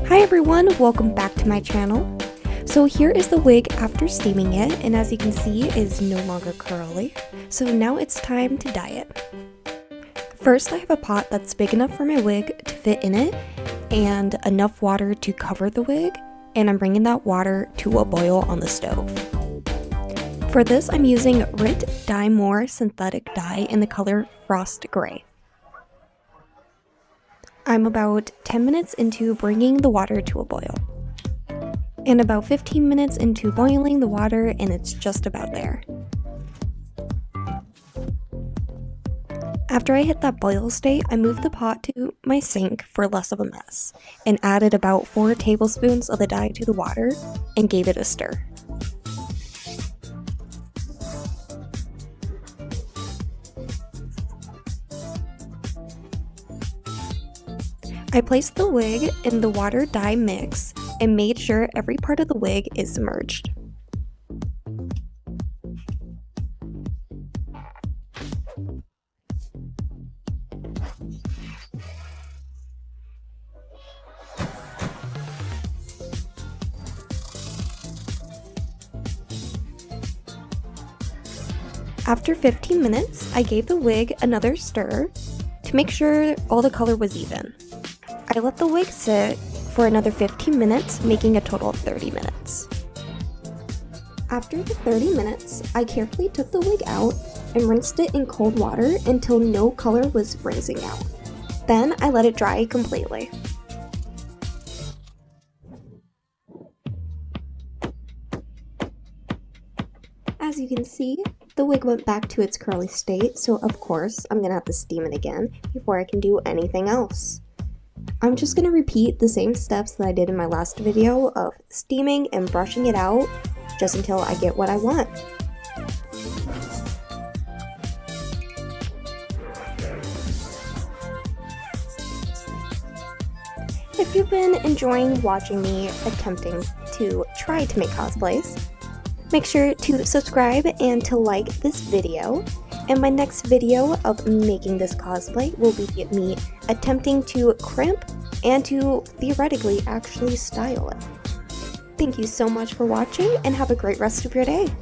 Hi everyone, welcome back to my channel. So here is the wig after steaming it, and as you can see, it is no longer curly. So now it's time to dye it. First, I have a pot that's big enough for my wig to fit in it, and enough water to cover the wig, and I'm bringing that water to a boil on the stove. For this, I'm using Rit Dye More synthetic dye in the color Frost Gray. I'm about 10 minutes into bringing the water to a boil, and about 15 minutes into boiling the water, and it's just about there. After I hit that boil state, I moved the pot to my sink for less of a mess, and added about 4 tablespoons of the dye to the water, and gave it a stir. I placed the wig in the water dye mix and made sure every part of the wig is submerged. After 15 minutes, I gave the wig another stir to make sure all the color was even. I let the wig sit for another 15 minutes, making a total of 30 minutes. After the 30 minutes, I carefully took the wig out and rinsed it in cold water until no color was rinsing out. Then I let it dry completely. As you can see, the wig went back to its curly state, so of course I'm gonna have to steam it again before I can do anything else. I'm just going to repeat the same steps that I did in my last video of steaming and brushing it out just until I get what I want. If you've been enjoying watching me attempting to try to make cosplays, make sure to subscribe and to like this video. And my next video of making this cosplay will be me attempting to crimp and to theoretically actually style it. Thank you so much for watching and have a great rest of your day.